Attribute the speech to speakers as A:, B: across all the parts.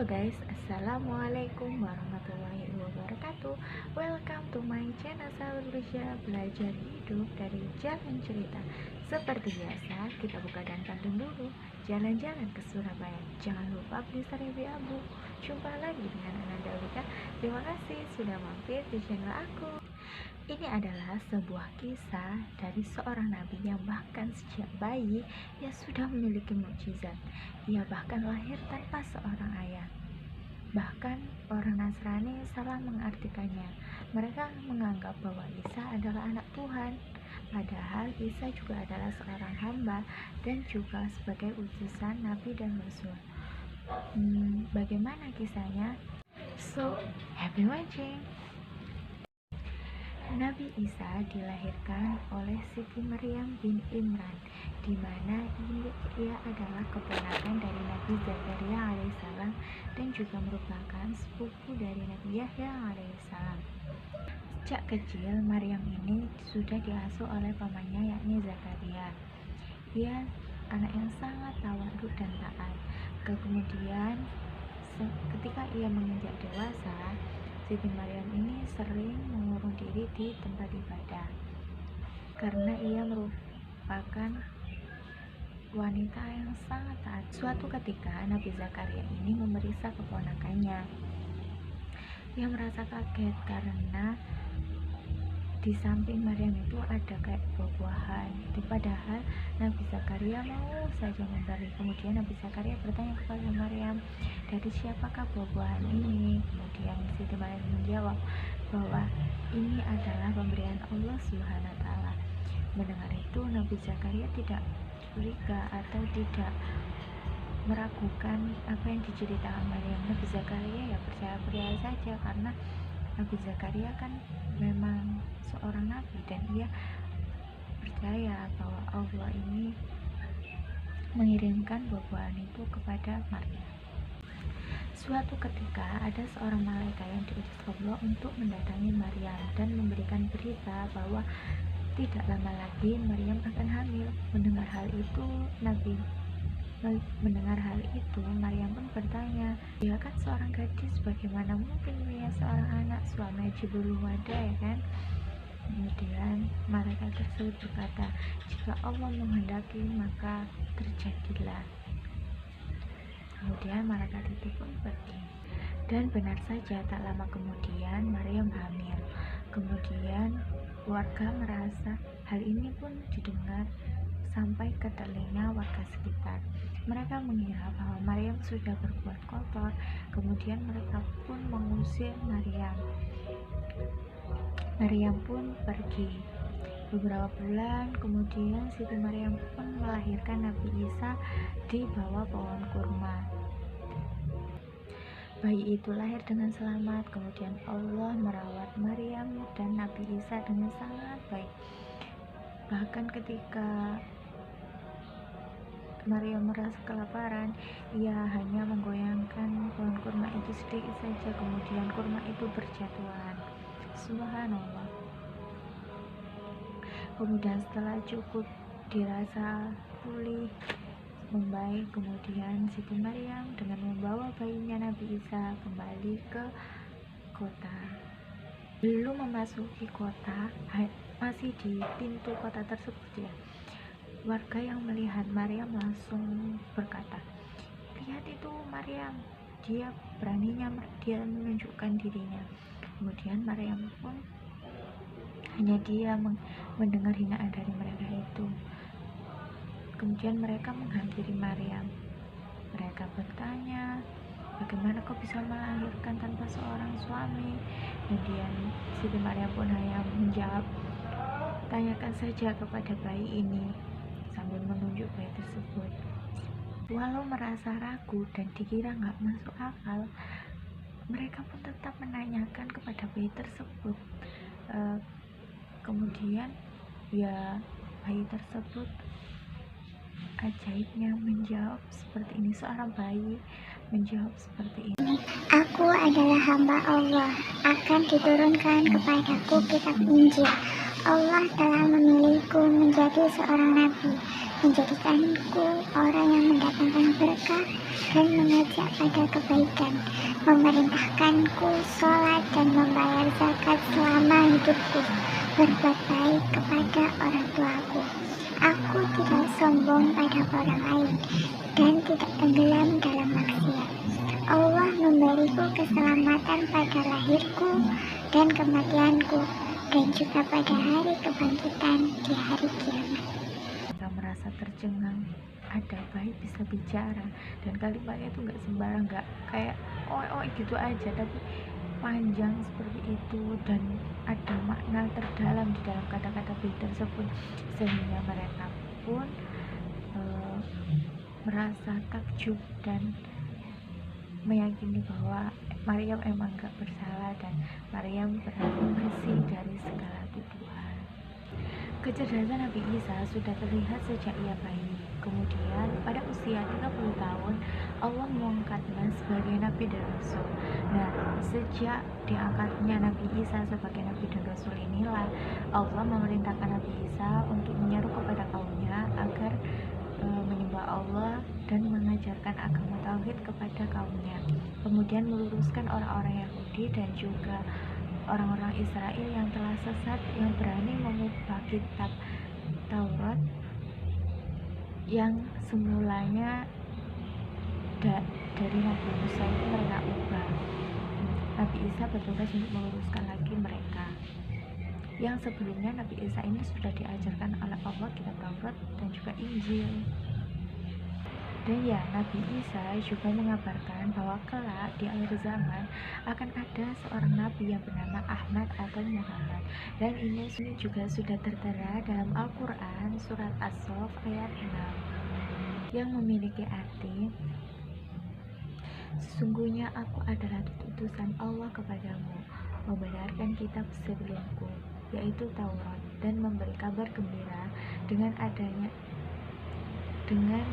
A: Halo guys, assalamualaikum warahmatullahi wabarakatuh. Welcome to my channel Sahabat Berusia Belajar Hidup dari Jalan Cerita. Seperti biasa, kita buka dan pantun dulu. Jalan-jalan ke Surabaya, jangan lupa beli serebi abu. Jumpa lagi dengan Ananda Wika. Terima kasih sudah mampir di channel aku. Ini adalah sebuah kisah dari seorang nabi yang bahkan sejak bayi ia sudah memiliki mukjizat. Ia bahkan lahir tanpa seorang ayah. Bahkan orang Nasrani salah mengartikannya. Mereka menganggap bahwa Isa adalah anak Tuhan. Padahal Isa juga adalah seorang hamba dan juga sebagai utusan nabi dan rasul. Bagaimana kisahnya? So, happy watching! Nabi Isa dilahirkan oleh Siti Maryam bin Imran, di mana ia adalah keponakan dari Nabi Zakaria alaihissalam dan juga merupakan sepupu dari Nabi Yahya alaihissalam. Sejak kecil, Maryam ini sudah diasuh oleh pamannya yakni Zakaria. Ia anak yang sangat tawadhu dan taat. Kemudian ketika ia menginjak dewasa, Siti Maryam ini sering mengurung diri di tempat ibadah karena ia merupakan wanita yang sangat taat. Suatu ketika Nabi Zakaria ini memeriksa keponakannya. Ia merasa kaget karena di samping Maryam itu ada kayak buah-buahan. Padahal Nabi Zakaria mau saja memberi. Kemudian Nabi Zakaria bertanya kepada Maryam, dari siapakah buah-buahan ini? Kemudian Siti Maryam menjawab bahwa ini adalah pemberian Allah Subhanahu wa Ta'ala. Mendengar itu, Nabi Zakaria tidak curiga atau tidak meragukan apa yang diceritakan Maryam. Nabi Zakaria ya percaya saja karena Nabi Zakaria kan memang seorang nabi dan ia percaya bahwa Allah ini mengirimkan buah-buahan itu kepada Maryam. Suatu ketika ada seorang malaikat yang diutus Allah untuk mendatangi Maryam dan memberikan berita bahwa tidak lama lagi Maryam akan hamil. Mendengar hal itu, Maryam pun bertanya, dia kan seorang gadis, bagaimana mungkin punya seorang anak, suami aja belum ada ya kan? Kemudian malaikat tersebut berkata, jika Allah menghendaki maka terjadilah. Kemudian malaikat itu pun pergi. Dan benar saja, tak lama kemudian Maryam hamil. Kemudian warga merasa hal ini pun didengar sampai ke telinga warga sekitar. Mereka mengira bahwa Maryam sudah berbuat kotor. Kemudian mereka pun mengusir Maryam. Maryam pun pergi. Beberapa bulan kemudian Siti Maryam pun melahirkan Nabi Isa di bawah pohon kurma. Bayi itu lahir dengan selamat. Kemudian Allah merawat Maryam dan Nabi Isa dengan sangat baik. Bahkan ketika Maryam merasa kelaparan, ia hanya menggoyangkan pohon kurma itu sedikit saja, kemudian kurma itu berjatuhan. Subhanallah. Kemudian setelah cukup dirasa pulih membaik, kemudian Siti Maryam dengan membawa bayinya Nabi Isa kembali ke kota. Belum memasuki kota, masih di pintu kota tersebut ya, warga yang melihat Maryam langsung berkata, lihat itu Maryam, dia beraninya dia menunjukkan dirinya. Kemudian Maryam pun hanya dia mendengar hinaan dari mereka itu. Kemudian mereka menghampiri Maryam. Mereka bertanya, bagaimana kau bisa melahirkan tanpa seorang suami? Kemudian Siti Maryam pun hanya menjawab, tanyakan saja kepada bayi ini, sambil menunjuk bayi tersebut. Walau merasa ragu dan dikira nggak masuk akal, mereka pun tetap menanyakan kepada bayi tersebut. Kemudian ya bayi tersebut ajaibnya menjawab seperti ini. Seorang bayi menjawab seperti ini.
B: Aku adalah hamba Allah, akan diturunkan kepadaku kitab Injil. Allah telah memilihku menjadi seorang nabi, menjadikanku orang yang mendatangkan berkah dan mengajak pada kebaikan, memerintahkanku sholat dan membayar zakat selama hidupku, berbuat baik kepada orang tuaku. Aku tidak sombong pada orang lain dan tidak tenggelam dalam maksiat. Allah memberiku keselamatan pada lahirku dan kematianku, dan juga pada hari kebangkitan di hari kiamat.
A: Kita merasa tercengang, ada bayi bisa bicara dan kalimatnya itu nggak sembarang, nggak kayak oi gitu aja, tapi panjang seperti itu dan ada makna terdalam di dalam kata-kata bayi tersebut, sehingga mereka pun merasa takjub dan meyakini bahwa Maryam emang gak bersalah dan Maryam bersih dari segala tuduhan. Kecerdasan Nabi Isa sudah terlihat sejak ia bayi. Kemudian pada usia 30 tahun Allah mengangkatnya sebagai Nabi dan Rasul. Nah, sejak diangkatnya Nabi Isa sebagai Nabi dan Rasul inilah Allah memerintahkan Nabi Isa untuk menyeru kepada kaumnya agar menyembah Allah dan mengajarkan agama tauhid kepada kaumnya, kemudian meluruskan orang-orang Yahudi dan juga orang-orang Israel yang telah sesat, yang berani mengubah kitab Taurat yang semulanya dari Nabi Musa itu mereka ubah. Nabi Isa bertugas untuk meluruskan lagi mereka. Yang sebelumnya Nabi Isa ini sudah diajarkan oleh Allah kitab Taurat dan juga Injil. Dan ya, Nabi Isa juga mengabarkan bahwa kelak di akhir zaman akan ada seorang nabi yang bernama Ahmad atau Muhammad. Dan ini juga sudah tertera dalam Al-Quran surat As-Saff ayat 6 yang memiliki arti, sesungguhnya aku adalah utusan Allah kepadamu, membenarkan kitab sebelumku, yaitu Taurat, dan memberi kabar gembira dengan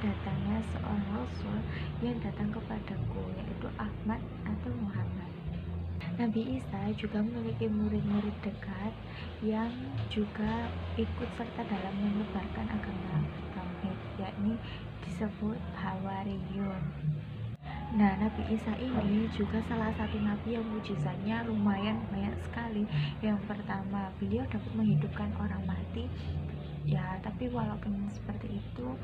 A: datangnya seorang Rasul yang datang kepadaku, yaitu Ahmad atau Muhammad. Nabi Isa juga memiliki murid-murid dekat yang juga ikut serta dalam menyebarkan agama tauhid, yakni disebut Hawariyun. Nah, Nabi Isa ini juga salah satu nabi yang mujizatnya lumayan banyak sekali. Yang pertama, beliau dapat menghidupkan orang mati. Ya, tapi walaupun seperti itu,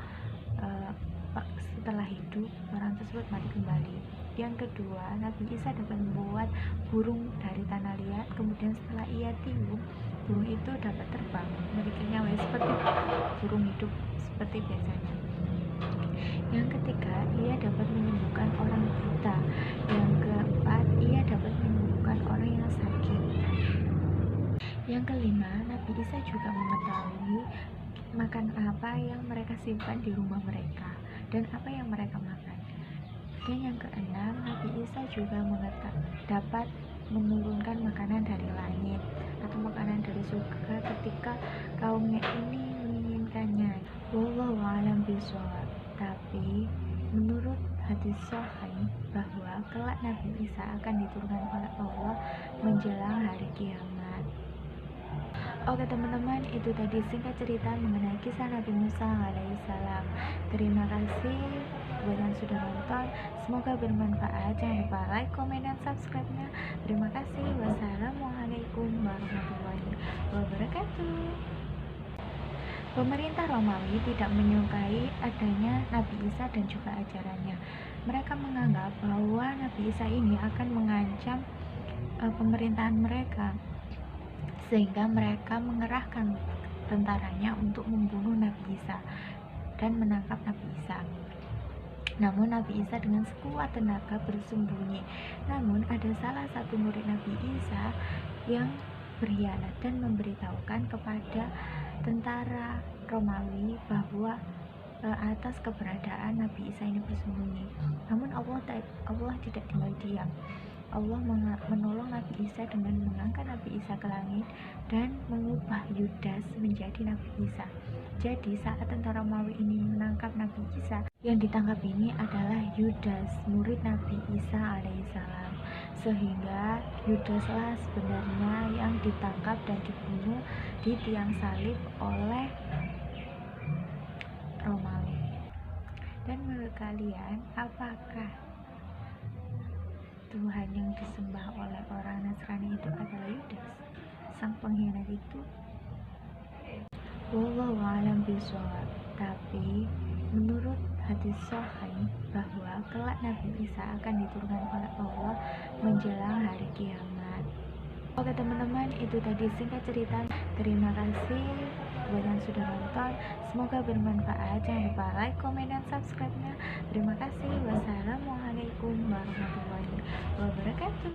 A: setelah hidup orang tersebut mati kembali. Yang kedua, Nabi Isa dapat membuat burung dari tanah liat, kemudian setelah ia tiup, burung itu dapat terbang, memiliki nyawa seperti burung hidup seperti biasanya. Yang ketiga, ia dapat menyembuhkan orang buta. Yang keempat, ia dapat menyembuhkan orang yang sakit. Yang kelima, Nabi Isa juga mengetahui makan apa yang mereka simpan di rumah mereka dan apa yang mereka makan. Dan yang keenam, Nabi Isa juga dapat menurunkan makanan dari langit atau makanan dari surga ketika kaumnya ini menginginkannya. Wallahu a'lam bishawab. Tapi menurut hadis sahih bahwa kelak Nabi Isa akan diturunkan oleh Allah menjelang hari kiamat. Oke teman-teman, itu tadi singkat cerita mengenai kisah Nabi Musa alaihissalam. Terima kasih buat yang sudah nonton, semoga bermanfaat. Jangan lupa like, komen, dan subscribe-nya. Terima kasih. Wassalamualaikum warahmatullahi wabarakatuh. Pemerintah Romawi tidak menyukai adanya Nabi Isa dan juga ajarannya. Mereka menganggap bahwa Nabi Isa ini akan mengancam pemerintahan mereka, sehingga mereka mengerahkan tentaranya untuk membunuh Nabi Isa dan menangkap Nabi Isa. Namun Nabi Isa dengan sekuat tenaga bersembunyi. Namun ada salah satu murid Nabi Isa yang berkhianat dan memberitahukan kepada tentara Romawi bahwa atas keberadaan Nabi Isa ini bersembunyi. Namun Allah tidak tinggal diam. Allah menolong Nabi Isa dengan mengangkat Nabi Isa ke langit dan mengubah Yudas menjadi Nabi Isa. Jadi saat tentara Romawi ini menangkap Nabi Isa, yang ditangkap ini adalah Yudas, murid Nabi Isa alaihissalam. Sehingga Yudaslah sebenarnya yang ditangkap dan dibunuh di tiang salib oleh Romawi. Dan menurut kalian, apakah Tuhan yang disembah oleh orang Nasrani itu adalah Yudas, sang pengkhianat itu? Wallahu a'lam bishawab. Tapi menurut hadis sahih bahwa kelak Nabi Isa akan diturunkan oleh Allah menjelang hari kiamat. Oke teman-teman, itu tadi singkat cerita. Terima kasih buat yang sudah nonton, semoga bermanfaat. Jangan lupa like, komen, dan subscribe-nya. Terima kasih. Wassalamualaikum warahmatullahi wabarakatuh.